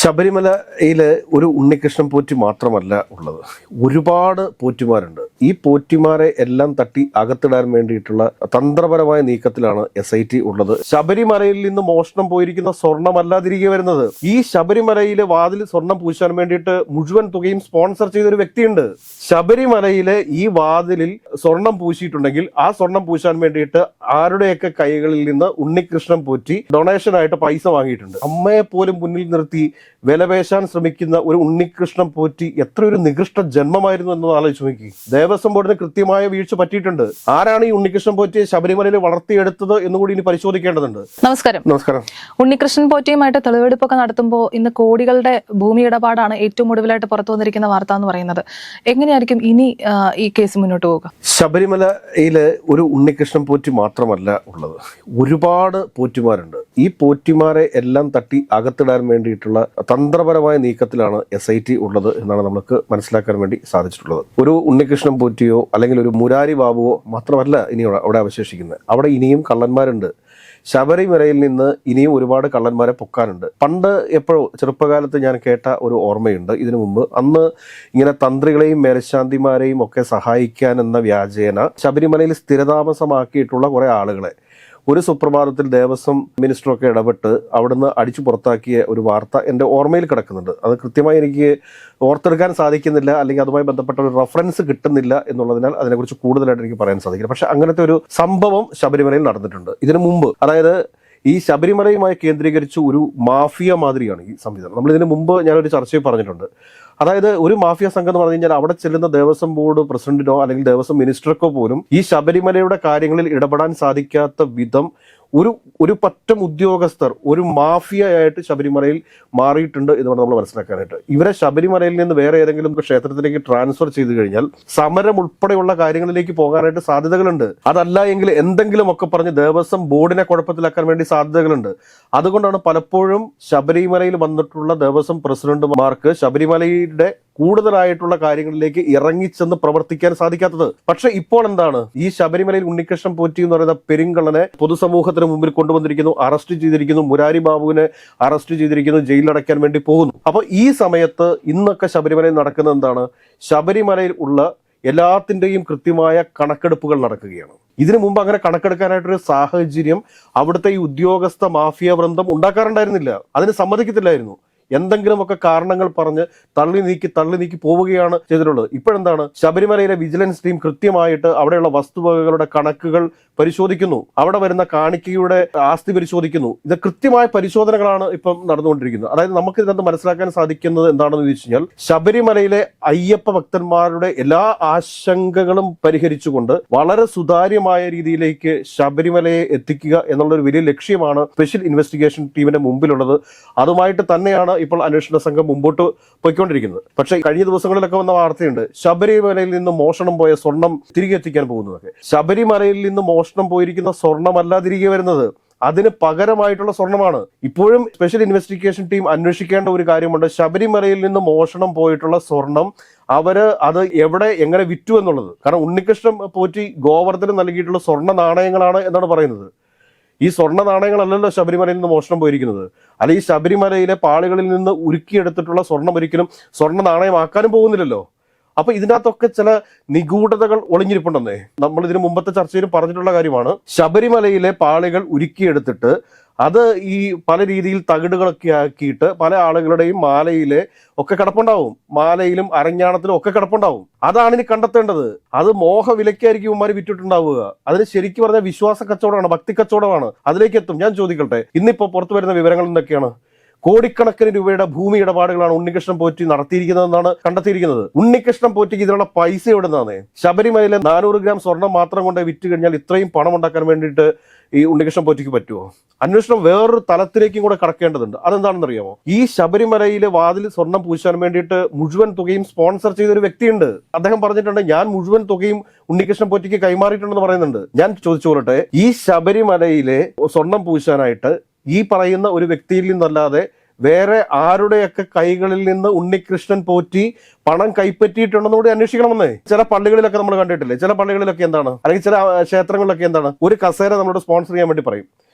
ശബരിമലയില് ഒരു ഉണ്ണികൃഷ്ണൻ പോറ്റി മാത്രമല്ല ഉള്ളത്, ഒരുപാട് പോറ്റിമാരുണ്ട്. ഈ പോറ്റിമാരെ എല്ലാം തട്ടി അകത്തിടാൻ വേണ്ടിയിട്ടുള്ള തന്ത്രപരമായ നീക്കത്തിലാണ് SIT ഉള്ളത്. ശബരിമലയിൽ നിന്ന് മോഷണം പോയിരിക്കുന്ന സ്വർണ്ണമല്ല തിരികെ വരുന്നത്. ഈ ശബരിമലയിലെ വാതിൽ സ്വർണം പൂശാൻ വേണ്ടിയിട്ട് മുഴുവൻ തുകയും സ്പോൺസർ ചെയ്തൊരു വ്യക്തിയുണ്ട്. ശബരിമലയിലെ ഈ വാതിലിൽ സ്വർണം പൂശിയിട്ടുണ്ടെങ്കിൽ ആ സ്വർണം പൂശാൻ വേണ്ടിയിട്ട് ആരുടെയൊക്കെ കൈകളിൽ നിന്ന് ഉണ്ണികൃഷ്ണൻ പോറ്റി ഡൊണേഷൻ ആയിട്ട് പൈസ വാങ്ങിയിട്ടുണ്ട്. അമ്മയെ പോലും മുന്നിൽ നിർത്തി വിലപേശാൻ ശ്രമിക്കുന്ന ഒരു ഉണ്ണികൃഷ്ണൻ പോറ്റി എത്ര ഒരു നികൃഷ്ട ജന്മമായിരുന്നു എന്ന് ആലോചിച്ച് നോക്കി. ദേവസ്വം ബോർഡിന് കൃത്യമായ വീഴ്ച പറ്റിയിട്ടുണ്ട്. ആരാണ് ഈ ഉണ്ണികൃഷ്ണൻ പോറ്റിയെ ശബരിമലയിൽ വളർത്തിയെടുത്തത് എന്നുകൂടി ഇനി പരിശോധിക്കേണ്ടതുണ്ട്. നമസ്കാരം. ഉണ്ണികൃഷ്ണൻ പോറ്റിയുമായിട്ട് തെളിവെടുപ്പൊക്കെ നടത്തുമ്പോൾ ഇന്ന് കോടികളുടെ ഭൂമി ഇടപാടാണ് ഏറ്റവും ഒടുവിലായിട്ട് പുറത്തു വന്നിരിക്കുന്ന വാർത്ത എന്ന് പറയുന്നത്. എങ്ങനെയായിരിക്കും ഇനി ഈ കേസ് മുന്നോട്ട് പോകുക? ശബരിമലയില് ഒരു ഉണ്ണികൃഷ്ണൻ പോറ്റി മാത്രമല്ല ഉള്ളത്, ഒരുപാട് പോറ്റിമാരുണ്ട്. ഈ പോറ്റിമാരെ എല്ലാം തട്ടി അകത്തിടാൻ വേണ്ടിയിട്ടുള്ള തന്ത്രപരമായ നീക്കത്തിലാണ് SIT ഉള്ളത് എന്നാണ് നമുക്ക് മനസ്സിലാക്കാൻ വേണ്ടി സാധിച്ചിട്ടുള്ളത്. ഒരു ഉണ്ണികൃഷ്ണൻ പോറ്റിയോ അല്ലെങ്കിൽ ഒരു മുരാരി ബാബുവോ മാത്രമല്ല ഇനി അവിടെ അവശേഷിക്കുന്നത്. അവിടെ ഇനിയും കള്ളന്മാരുണ്ട്. ശബരിമലയിൽ നിന്ന് ഇനിയും ഒരുപാട് കള്ളന്മാരെ പൊക്കാനുണ്ട്. പണ്ട് എപ്പോഴോ ചെറുപ്പകാലത്ത് ഞാൻ കേട്ട ഒരു ഓർമ്മയുണ്ട്. ഇതിനു മുമ്പ് അന്ന് ഇങ്ങനെ തന്ത്രികളെയും മേൽശാന്തിമാരെയും ഒക്കെ സഹായിക്കാൻ എന്ന വ്യാജേന ശബരിമലയിൽ സ്ഥിരതാമസമാക്കിയിട്ടുള്ള കുറെ ആളുകളെ ഒരു സുപ്രഭാതത്തിൽ ദേവസ്വം മിനിസ്റ്ററൊക്കെ ഇടപെട്ട് അവിടുന്ന് അടിച്ചു പുറത്താക്കിയ ഒരു വാർത്ത എൻ്റെ ഓർമ്മയിൽ കിടക്കുന്നുണ്ട്. അത് കൃത്യമായി എനിക്ക് ഓർത്തെടുക്കാൻ സാധിക്കുന്നില്ല, അല്ലെങ്കിൽ അതുമായി ബന്ധപ്പെട്ട ഒരു റെഫറൻസ് കിട്ടുന്നില്ല എന്നുള്ളതിനാൽ അതിനെക്കുറിച്ച് കൂടുതലായിട്ട് എനിക്ക് പറയാൻ സാധിക്കില്ല. പക്ഷെ അങ്ങനത്തെ ഒരു സംഭവം ശബരിമലയിൽ നടന്നിട്ടുണ്ട്. ഇതിനു മുമ്പ്, അതായത് ഈ ശബരിമലയുമായി കേന്ദ്രീകരിച്ച് ഒരു മാഫിയ മാതിരിയാണ് ഈ സംവിധാനം. നമ്മൾ ഇതിനു മുമ്പ് ഞാനൊരു ചർച്ചയിൽ പറഞ്ഞിട്ടുണ്ട്. അതായത് ഒരു മാഫിയ സംഘം എന്ന് പറഞ്ഞു കഴിഞ്ഞാൽ അവിടെ ചെല്ലുന്ന ദേവസ്വം ബോർഡ് പ്രസിഡന്റിനോ അല്ലെങ്കിൽ ദേവസ്വം മിനിസ്റ്റർക്കോ പോലും ഈ ശബരിമലയുടെ കാര്യങ്ങളിൽ ഇടപെടാൻ സാധിക്കാത്ത വിധം ഒരു പറ്റം ഉദ്യോഗസ്ഥർ ഒരു മാഫിയയായിട്ട് ശബരിമലയിൽ മാറിയിട്ടുണ്ട് എന്നാണ് നമ്മൾ മനസ്സിലാക്കാനായിട്ട്. ഇവരെ ശബരിമലയിൽ നിന്ന് വേറെ ഏതെങ്കിലും ക്ഷേത്രത്തിലേക്ക് ട്രാൻസ്ഫർ ചെയ്തു കഴിഞ്ഞാൽ സമരം ഉൾപ്പെടെയുള്ള കാര്യങ്ങളിലേക്ക് പോകാനായിട്ട് സാധ്യതകളുണ്ട്. അതല്ല എങ്കിൽ എന്തെങ്കിലും ഒക്കെ പറഞ്ഞ് ദേവസ്വം ബോർഡിനെ കുഴപ്പത്തിലാക്കാൻ വേണ്ടി സാധ്യതകളുണ്ട്. അതുകൊണ്ടാണ് പലപ്പോഴും ശബരിമലയിൽ വന്നിട്ടുള്ള ദേവസ്വം പ്രസിഡന്റുമാർക്ക് ശബരിമലയുടെ കൂടുതലായിട്ടുള്ള കാര്യങ്ങളിലേക്ക് ഇറങ്ങിച്ചെന്ന് പ്രവർത്തിക്കാൻ സാധിക്കാത്തത്. പക്ഷെ ഇപ്പോൾ എന്താണ്, ഈ ശബരിമലയിൽ ഉണ്ണികൃഷ്ണൻ പോറ്റി എന്ന് പറയുന്ന പെരുങ്കള്ളനെ പൊതുസമൂഹത്തിന് മുമ്പിൽ കൊണ്ടുവന്നിരിക്കുന്നു, അറസ്റ്റ് ചെയ്തിരിക്കുന്നു, മുരാരി ബാബുവിനെ അറസ്റ്റ് ചെയ്തിരിക്കുന്നു, ജയിലിലടയ്ക്കാൻ വേണ്ടി പോകുന്നു. അപ്പൊ ഈ സമയത്ത് ഇന്നൊക്കെ ശബരിമലയിൽ നടക്കുന്നത് എന്താണ്? ശബരിമലയിൽ ഉള്ള എല്ലാത്തിൻ്റെയും കൃത്യമായ കണക്കെടുപ്പുകൾ നടക്കുകയാണ്. ഇതിനു മുമ്പ് അങ്ങനെ കണക്കെടുക്കാനായിട്ടൊരു സാഹചര്യം അവിടുത്തെ ഈ ഉദ്യോഗസ്ഥ മാഫിയ വൃന്ദം ഉണ്ടാക്കാറുണ്ടായിരുന്നില്ല. അതിന് സമ്മതിക്കത്തില്ലായിരുന്നു. എന്തെങ്കിലുമൊക്കെ കാരണങ്ങൾ പറഞ്ഞ് തള്ളി നീക്കി പോവുകയാണ് ചെയ്തിട്ടുള്ളത്. ഇപ്പോഴെന്താണ്, ശബരിമലയിലെ വിജിലൻസ് ടീം കൃത്യമായിട്ട് അവിടെയുള്ള വസ്തുവകകളുടെ കണക്കുകൾ പരിശോധിക്കുന്നു, അവിടെ വരുന്ന കാണിക്കയുടെ ആസ്തി പരിശോധിക്കുന്നു. ഇത് കൃത്യമായ പരിശോധനകളാണ് ഇപ്പം നടന്നുകൊണ്ടിരിക്കുന്നത്. അതായത് നമുക്ക് ഇതിനകത്ത് മനസ്സിലാക്കാൻ സാധിക്കുന്നത് എന്താണെന്ന് ചോദിച്ചു കഴിഞ്ഞാൽ, ശബരിമലയിലെ അയ്യപ്പ ഭക്തന്മാരുടെ എല്ലാ ആശങ്കകളും പരിഹരിച്ചുകൊണ്ട് വളരെ സുതാര്യമായ രീതിയിലേക്ക് ശബരിമലയെ എത്തിക്കുക എന്നുള്ളൊരു വലിയ ലക്ഷ്യമാണ് സ്പെഷ്യൽ ഇൻവെസ്റ്റിഗേഷൻ ടീമിന്റെ മുമ്പിലുള്ളത്. അതുമായിട്ട് തന്നെയാണ് ഇപ്പോൾ അന്വേഷണ സംഘം മുമ്പോട്ട് പോയിക്കൊണ്ടിരിക്കുന്നത്. പക്ഷേ കഴിഞ്ഞ ദിവസങ്ങളിലൊക്കെ വന്ന വാർത്തയുണ്ട്, ശബരിമലയിൽ നിന്ന് മോഷണം പോയ സ്വർണം തിരികെ എത്തിക്കാൻ പോകുന്നതൊക്കെ. ശബരിമലയിൽ നിന്ന് മോഷണം പോയിരിക്കുന്ന സ്വർണമല്ല തിരികെ വരുന്നത്, അതിന് പകരമായിട്ടുള്ള സ്വർണമാണ്. ഇപ്പോഴും സ്പെഷ്യൽ ഇൻവെസ്റ്റിഗേഷൻ ടീം അന്വേഷിക്കേണ്ട ഒരു കാര്യമുണ്ട്. ശബരിമലയിൽ നിന്ന് മോഷണം പോയിട്ടുള്ള സ്വർണം അത് എവിടെ എങ്ങനെ വിറ്റു എന്നുള്ളത്. കാരണം ഉണ്ണികൃഷ്ണൻ പോറ്റി ഗോവർദ്ധന് നൽകിയിട്ടുള്ള സ്വർണ്ണ നാണയങ്ങളാണ് എന്നാണ് പറയുന്നത്. ഈ സ്വർണ്ണ നാണയങ്ങളല്ലല്ലോ ശബരിമലയിൽ നിന്ന് മോഷണം പോയിരിക്കുന്നത്. അല്ല, ഈ ശബരിമലയിലെ പാളികളിൽ നിന്ന് ഉരുക്കിയെടുത്തിട്ടുള്ള സ്വർണം ഒരിക്കലും സ്വർണ്ണ നാണയമാക്കാനും പോകുന്നില്ലല്ലോ. അപ്പൊ ഇതിനകത്തൊക്കെ ചില നിഗൂഢതകൾ ഒളിഞ്ഞിരിപ്പുണ്ടെന്നേ നമ്മൾ ഇതിന് മുമ്പത്തെ ചർച്ചയിലും പറഞ്ഞിട്ടുള്ള കാര്യമാണ്. ശബരിമലയിലെ പാളികൾ ഉരുക്കിയെടുത്തിട്ട് അത് ഈ പല രീതിയിൽ തകിടുകളൊക്കെ ആക്കിയിട്ട് പല ആളുകളുടെയും മാലയിലെ ഒക്കെ കിടപ്പുണ്ടാവും, മാലയിലും അരഞ്ഞാണത്തിലും ഒക്കെ കിടപ്പുണ്ടാവും. അതാണ് ഇനി കണ്ടെത്തേണ്ടത്. അത് മോഹവിലയ്ക്കായിരിക്കും ഇവന്മാർ വിറ്റിട്ടുണ്ടാവുക. അതിന് ശരിക്കും പറഞ്ഞാൽ വിശ്വാസ കച്ചവടമാണ്, ഭക്തി കച്ചവടമാണ്. അതിലേക്ക് എത്തും. ഞാൻ ചോദിക്കട്ടെ, ഇന്നിപ്പോ പുറത്തു വരുന്ന വിവരങ്ങൾ എന്തൊക്കെയാണ്? കോടിക്കണക്കിന് രൂപയുടെ ഭൂമി ഇടപാടുകളാണ് ഉണ്ണികൃഷ്ണൻ പോറ്റി നടത്തിയിരിക്കുന്നതെന്നാണ് കണ്ടെത്തിയിരിക്കുന്നത്. ഉണ്ണികൃഷ്ണൻ പോറ്റിക്ക് ഇതിനുള്ള പൈസ എവിടുന്നാണ്? ശബരിമലയിലെ 400 ഗ്രാം സ്വർണം മാത്രം കൊണ്ട് വിറ്റ് കഴിഞ്ഞാൽ ഇത്രയും പണം ഉണ്ടാക്കാൻ വേണ്ടിയിട്ട് ഈ ഉണ്ണികൃഷ്ണൻ പോറ്റിക്ക് പറ്റുമോ? അന്വേഷണം വേറൊരു തലത്തിലേക്കും കൂടെ കടക്കേണ്ടതുണ്ട്. അതെന്താണെന്ന് അറിയാമോ? ഈ ശബരിമലയിലെ വാതിൽ സ്വർണം പൂശാൻ വേണ്ടിയിട്ട് മുഴുവൻ തുകയും സ്പോൺസർ ചെയ്തൊരു വ്യക്തിയുണ്ട്. അദ്ദേഹം പറഞ്ഞിട്ടുണ്ട്, ഞാൻ മുഴുവൻ തുകയും ഉണ്ണികൃഷ്ണൻ പോറ്റിക്ക് കൈമാറിയിട്ടുണ്ടെന്ന് പറയുന്നുണ്ട്. ഞാൻ ചോദിച്ചു കൊള്ളട്ടെ, ഈ ശബരിമലയിലെ സ്വർണം പൂശാനായിട്ട് ഈ പറയുന്ന ഒരു വ്യക്തിയിൽ നിന്നല്ലാതെ വേറെ ആരുടെയൊക്കെ കൈകളിൽ നിന്ന് ഉണ്ണികൃഷ്ണൻ പോറ്റി പണം കൈപ്പറ്റിയിട്ടുണ്ടെന്ന് കൂടി അന്വേഷിക്കണമെന്നേ. ചില പള്ളികളിലൊക്കെ നമ്മൾ കണ്ടിട്ടില്ലേ? ചില പള്ളികളിലൊക്കെ എന്താണ്, അല്ലെങ്കിൽ ചില ക്ഷേത്രങ്ങളിലൊക്കെ എന്താണ്, ഒരു കസേര നമ്മളോട് സ്പോൺസർ ചെയ്യാൻ വേണ്ടി പറയും.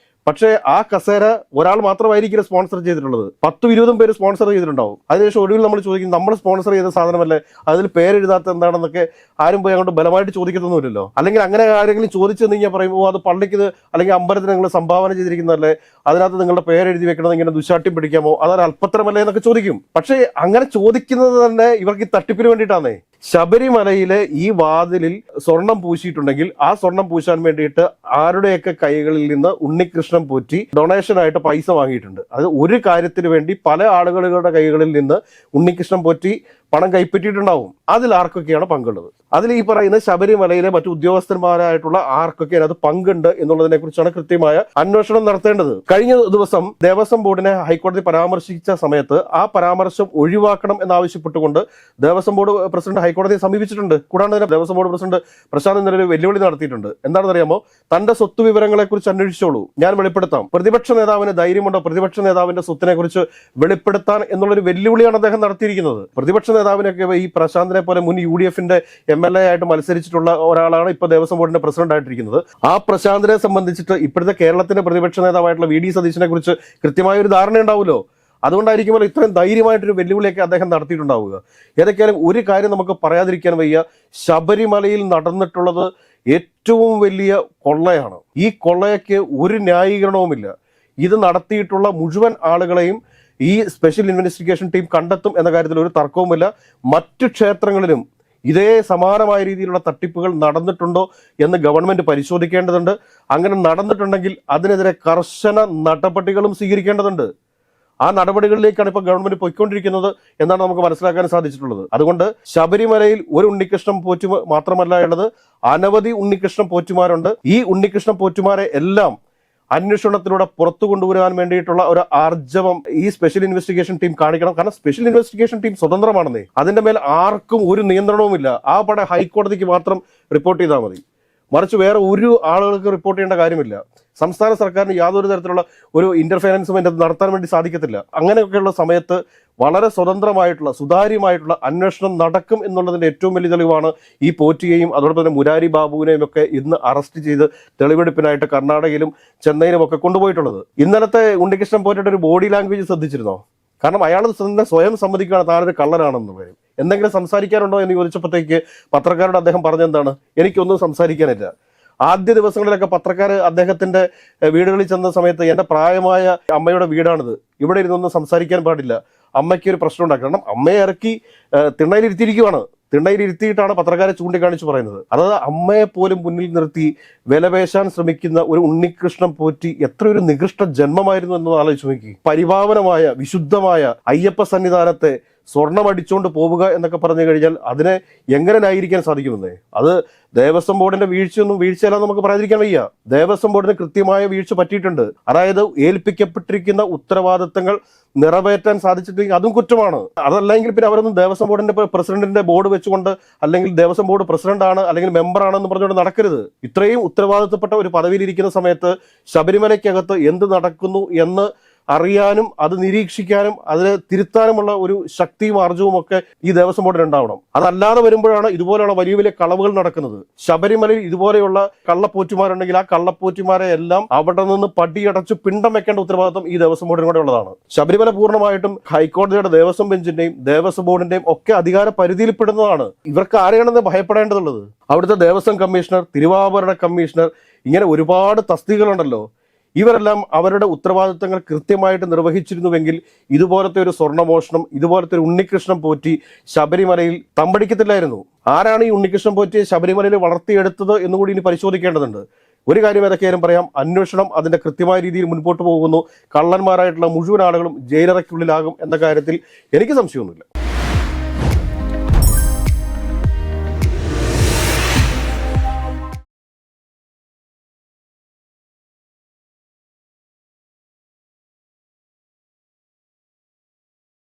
പക്ഷേ ആ കസേര ഒരാൾ മാത്രമായിരിക്കില്ല സ്പോൺസർ ചെയ്തിട്ടുള്ളത്, 10-20 പേര് സ്പോൺസർ ചെയ്തിട്ടുണ്ടാവും. അതിനുശേഷം ഒടുവിൽ നമ്മൾ ചോദിക്കും, നമ്മൾ സ്പോൺസർ ചെയ്ത സാധനമല്ലേ, അതിൽ പേരെഴുതാത്ത എന്താണെന്നൊക്കെ ആരും പോയി അങ്ങോട്ട് ബലമായിട്ട് ചോദിക്കത്തൊന്നുമില്ലല്ലോ. അല്ലെങ്കിൽ അങ്ങനെ ആരെങ്കിലും ചോദിച്ചു കഴിഞ്ഞാൽ പറയുമ്പോൾ അത് പള്ളിക്ക് അല്ലെങ്കിൽ അമ്പലത്തിന് നിങ്ങൾ സംഭാവന ചെയ്തിരിക്കുന്നതല്ലേ, അതിനകത്ത് നിങ്ങളുടെ പേരെഴുതി വെക്കണത് ഇങ്ങനെ ദുശാഠ്യം പിടിക്കാമോ, അതൊരു അല്പത്തരമല്ലേ എന്നൊക്കെ ചോദിക്കും. പക്ഷേ അങ്ങനെ ചോദിക്കുന്നത് തന്നെ ഇവർക്ക് ഈ തട്ടിപ്പിന് വേണ്ടിയിട്ടാണേ. ശബരിമലയിലെ ഈ വാതിലിൽ സ്വർണം പൂശിയിട്ടുണ്ടെങ്കിൽ ആ സ്വർണം പൂശാൻ വേണ്ടിയിട്ട് ആരുടെയൊക്കെ കൈകളിൽ നിന്ന് ഉണ്ണികൃഷ്ണൻ പോറ്റി ഡൊണേഷനായിട്ട് പൈസ വാങ്ങിയിട്ടുണ്ട്. അത് ഒരു കാര്യത്തിന് വേണ്ടി പല ആളുകളുടെ കൈകളിൽ നിന്ന് ഉണ്ണികൃഷ്ണൻ പോറ്റി പണം കൈപ്പറ്റിയിട്ടുണ്ടാവും. അതിൽ ആർക്കൊക്കെയാണ് പങ്കുള്ളത്? അതിൽ ഈ പറയുന്ന ശബരിമലയിലെ മറ്റു ഉദ്യോഗസ്ഥന്മാരായിട്ടുള്ള ആർക്കൊക്കെ അതിനകത്ത് പങ്കുണ്ട് എന്നുള്ളതിനെ കുറിച്ചാണ് കൃത്യമായ അന്വേഷണം നടത്തേണ്ടത്. കഴിഞ്ഞ ദിവസം ദേവസ്വം ബോർഡിനെ ഹൈക്കോടതി പരാമർശിച്ച സമയത്ത് ആ പരാമർശം ഒഴിവാക്കണം എന്നാവശ്യപ്പെട്ടുകൊണ്ട് ദേവസ്വം ബോർഡ് പ്രസിഡന്റ് ഹൈക്കോടതിയെ സമീപിച്ചിട്ടുണ്ട്. കൂടാതെ തന്നെ ദേവസ്വം ബോർഡ് പ്രസിഡന്റ് പ്രശാന്ത് ഇന്നലെ ഒരു വെല്ലുവിളി നടത്തിയിട്ടുണ്ട്. എന്താണെന്ന് അറിയാമോ? തന്റെ സ്വത്ത് വിവരങ്ങളെ കുറിച്ച് അന്വേഷിച്ചോളൂ, ഞാൻ വെളിപ്പെടുത്താം. പ്രതിപക്ഷ നേതാവിന് ധൈര്യമുണ്ടോ പ്രതിപക്ഷ നേതാവിന്റെ സ്വത്തിനെ കുറിച്ച് വെളിപ്പെടുത്താൻ എന്നുള്ളൊരു വെല്ലുവിളിയാണ് അദ്ദേഹം നടത്തിയിരിക്കുന്നത്. പ്രതിപക്ഷ നേതാവിനൊക്കെ ഈ പ്രശാന്തിനെ പോലെ മുൻ UDFന്റെ MLA ആയിട്ട് മത്സരിച്ചിട്ടുള്ള ഒരാളാണ് ഇപ്പൊ ദേവസ്വം ബോർഡിന്റെ പ്രസിഡന്റ് ആയിട്ടിരിക്കുന്നത്. ആ പ്രശാന്തിനെ സംബന്ധിച്ചിട്ട് ഇപ്പോഴത്തെ കേരളത്തിന്റെ പ്രതിപക്ഷ നേതാവായിട്ടുള്ള VD സതീശനെ കുറിച്ച് കൃത്യമായ ഒരു ധാരണ ഉണ്ടാവുമല്ലോ. അതുകൊണ്ടായിരിക്കുമല്ലോ ഇത്രയും ധൈര്യമായിട്ടൊരു വെല്ലുവിളിയൊക്കെ അദ്ദേഹം നടത്തിയിട്ടുണ്ടാവുക. ഏതൊക്കെയാലും ഒരു കാര്യം നമുക്ക് പറയാതിരിക്കാൻ വയ്യ, ശബരിമലയിൽ നടന്നിട്ടുള്ളത് ഏറ്റവും വലിയ കൊള്ളയാണ്. ഈ കൊള്ളയ്ക്ക് ഒരു ന്യായീകരണവുമില്ല. ഇത് നടത്തിയിട്ടുള്ള മുഴുവൻ ആളുകളെയും ഈ സ്പെഷ്യൽ ഇൻവെസ്റ്റിഗേഷൻ ടീം കണ്ടെത്തും എന്ന കാര്യത്തിൽ ഒരു തർക്കവുമില്ല. മറ്റു ക്ഷേത്രങ്ങളിലും ഇതേ സമാനമായ രീതിയിലുള്ള തട്ടിപ്പുകൾ നടന്നിട്ടുണ്ടോ എന്ന് ഗവൺമെന്റ് പരിശോധിക്കേണ്ടതുണ്ട്. അങ്ങനെ നടന്നിട്ടുണ്ടെങ്കിൽ അതിനെതിരെ കർശന നടപടികളും സ്വീകരിക്കേണ്ടതുണ്ട്. ആ നടപടികളിലേക്കാണ് ഇപ്പോൾ ഗവൺമെന്റ് പോയിക്കൊണ്ടിരിക്കുന്നത് എന്നാണ് നമുക്ക് മനസ്സിലാക്കാൻ സാധിച്ചിട്ടുള്ളത്. അതുകൊണ്ട് ശബരിമലയിൽ ഒരു ഉണ്ണികൃഷ്ണൻ പോറ്റി മാത്രമല്ല ഉള്ളത്, അനവധി ഉണ്ണികൃഷ്ണൻ പോറ്റുമാരുണ്ട്. ഈ ഉണ്ണികൃഷ്ണൻ പോറ്റുമാരെ എല്ലാം അന്വേഷണത്തിലൂടെ പുറത്തു കൊണ്ടുവരാൻ വേണ്ടിയിട്ടുള്ള ഒരു ആർജവം ഈ സ്പെഷ്യൽ ഇൻവെസ്റ്റിഗേഷൻ ടീം കാണിക്കണം. കാരണം സ്പെഷ്യൽ ഇൻവെസ്റ്റിഗേഷൻ ടീം സ്വതന്ത്രമാണെന്നേ, അതിന്റെ മേൽ ആർക്കും ഒരു നിയന്ത്രണവുമില്ല. ആ പടം ഹൈക്കോടതിക്ക് മാത്രം റിപ്പോർട്ട് ചെയ്താൽ മതി, മറിച്ച് വേറെ ഒരു ആളുകൾക്ക് റിപ്പോർട്ട് ചെയ്യേണ്ട കാര്യമില്ല. സംസ്ഥാന സർക്കാരിന് യാതൊരു തരത്തിലുള്ള ഒരു ഇന്റർഫിയറൻസും അതിനകത്ത് നടത്താൻ വേണ്ടി സാധിക്കത്തില്ല. അങ്ങനെയൊക്കെയുള്ള സമയത്ത് വളരെ സ്വതന്ത്രമായിട്ടുള്ള സുതാര്യമായിട്ടുള്ള അന്വേഷണം നടക്കും എന്നുള്ളതിന്റെ ഏറ്റവും വലിയ തെളിവാണ് ഈ പോറ്റിയെയും അതോടൊപ്പം തന്നെ മുരാരി ബാബുവിനെയും ഒക്കെ ഇന്ന് അറസ്റ്റ് ചെയ്ത് തെളിവെടുപ്പിനായിട്ട് കർണാടകയിലും ചെന്നൈയിലും ഒക്കെ കൊണ്ടുപോയിട്ടുള്ളത്. ഇന്നലത്തെ ഉണ്ണികൃഷ്ണൻ പോറ്റിയുടെ ഒരു ബോഡി ലാംഗ്വേജ് ശ്രദ്ധിച്ചിരുന്നോ? കാരണം അയാൾ തന്നെ സ്വയം സമ്മതിക്കുകയാണ് താനൊരു കള്ളനാണെന്ന് പറയും. എന്തെങ്കിലും സംസാരിക്കാനുണ്ടോ എന്ന് ചോദിച്ചപ്പോഴത്തേക്ക് പത്രക്കാരോട് അദ്ദേഹം പറഞ്ഞെന്താണ്, എനിക്കൊന്നും സംസാരിക്കാനില്ല. ആദ്യ ദിവസങ്ങളിലൊക്കെ പത്രക്കാർ അദ്ദേഹത്തിന്റെ വീടുകളിൽ ചെന്ന സമയത്ത് എൻ്റെ പ്രായമായ അമ്മയുടെ വീടാണിത്, ഇവിടെ ഇരുന്നൊന്നും സംസാരിക്കാൻ പാടില്ല, അമ്മയ്ക്ക് ഒരു പ്രശ്നം ഉണ്ടാക്കുക. കാരണം അമ്മയെ ഇറക്കി തിണ്ണയിലിരുത്തിയിരിക്കുവാണ്. തിണ്ണയിലിരുത്തിയിട്ടാണ് പത്രക്കാരെ ചൂണ്ടിക്കാണിച്ച് പറയുന്നത്. അതായത് അമ്മയെ പോലും മുന്നിൽ നിർത്തി വിലപേശാൻ ശ്രമിക്കുന്ന ഒരു ഉണ്ണികൃഷ്ണൻ പോറ്റി എത്ര ഒരു നികൃഷ്ട ജന്മമായിരുന്നു എന്ന് ആലോചിച്ച് നോക്കി. പരിപാവനമായ വിശുദ്ധമായ അയ്യപ്പ സന്നിധാനത്തെ സ്വർണം അടിച്ചുകൊണ്ട് പോവുക എന്നൊക്കെ പറഞ്ഞു കഴിഞ്ഞാൽ അതിനെ എങ്ങനെ ന്യായീകരിക്കാൻ സാധിക്കുമെന്നേ? അത് ദേവസ്വം ബോർഡിന്റെ വീഴ്ചയല്ലെന്ന് നമുക്ക് പറയാതിരിക്കാൻ വയ്യ. ദേവസ്വം ബോർഡിന് കൃത്യമായ വീഴ്ച പറ്റിയിട്ടുണ്ട്. അതായത് ഏൽപ്പിക്കപ്പെട്ടിരിക്കുന്ന ഉത്തരവാദിത്തങ്ങൾ നിറവേറ്റാൻ സാധിച്ചിട്ടില്ലെങ്കിൽ അതും കുറ്റമാണ്. അതല്ലെങ്കിൽ പിന്നെ അവരൊന്നും ദേവസ്വം ബോർഡിന്റെ പ്രസിഡന്റിന്റെ ബോർഡ് വെച്ചുകൊണ്ട് അല്ലെങ്കിൽ ദേവസ്വം ബോർഡ് പ്രസിഡന്റ് ആണ് അല്ലെങ്കിൽ മെമ്പറാണെന്ന് പറഞ്ഞുകൊണ്ട് നടക്കരുത്. ഇത്രയും ഉത്തരവാദിത്തപ്പെട്ട ഒരു പദവിയിലിരിക്കുന്ന സമയത്ത് ശബരിമലയ്ക്കകത്ത് എന്ത് നടക്കുന്നു എന്ന് അറിയാനും അത് നിരീക്ഷിക്കാനും അതിനെ തിരുത്താനുമുള്ള ഒരു ശക്തിയും ആർജവും ഒക്കെ ഈ ദേവസ്വം ബോർഡിന് ഉണ്ടാവണം. അതല്ലാതെ വരുമ്പോഴാണ് ഇതുപോലെയുള്ള വലിയ വലിയ കളവുകൾ നടക്കുന്നത്. ശബരിമലയിൽ ഇതുപോലെയുള്ള കള്ളപ്പോറ്റുമാരുണ്ടെങ്കിൽ ആ കള്ളപ്പോറ്റുമാരെ എല്ലാം അവിടെ നിന്ന് പടിയടച്ച് പിണ്ടം വെക്കേണ്ട ഉത്തരവാദിത്വം ഈ ദേവസ്വം ബോർഡിനും കൂടെ ഉള്ളതാണ്. ശബരിമല പൂർണ്ണമായിട്ടും ഹൈക്കോടതിയുടെ ദേവസ്വം ബെഞ്ചിന്റെയും ദേവസ്വം ബോർഡിന്റെയും ഒക്കെ അധികാര പരിധിയിൽപ്പെടുന്നതാണ്. ഇവർക്ക് ആരെയാണെന്ന് ഭയപ്പെടേണ്ടതുള്ളത്? അവിടുത്തെ ദേവസ്വം കമ്മീഷണർ, തിരുവാഭരണ കമ്മീഷണർ, ഇങ്ങനെ ഒരുപാട് തസ്തികകളുണ്ടല്ലോ. ഇവരെല്ലാം അവരുടെ ഉത്തരവാദിത്തങ്ങൾ കൃത്യമായിട്ട് നിർവഹിച്ചിരുന്നുവെങ്കിൽ ഇതുപോലത്തെ ഒരു സ്വർണ്ണമോഷണം, ഇതുപോലത്തെ ഒരു ഉണ്ണികൃഷ്ണൻ പോറ്റി ശബരിമലയിൽ തമ്പടിക്കത്തില്ലായിരുന്നു. ആരാണ് ഈ ഉണ്ണികൃഷ്ണൻ പോറ്റിയെ ശബരിമലയിൽ വളർത്തിയെടുത്തത് എന്നുകൂടി ഇനി പരിശോധിക്കേണ്ടതുണ്ട്. ഒരു കാര്യം ഏതൊക്കെയാലും പറയാം, അന്വേഷണം അതിന്റെ കൃത്യമായ രീതിയിൽ മുൻപോട്ട് പോകുന്നു. കള്ളന്മാരായിട്ടുള്ള മുഴുവൻ ആളുകളും ജയിലറയ്ക്കുള്ളിലാകും എന്ന കാര്യത്തിൽ എനിക്ക് സംശയമൊന്നുമില്ല.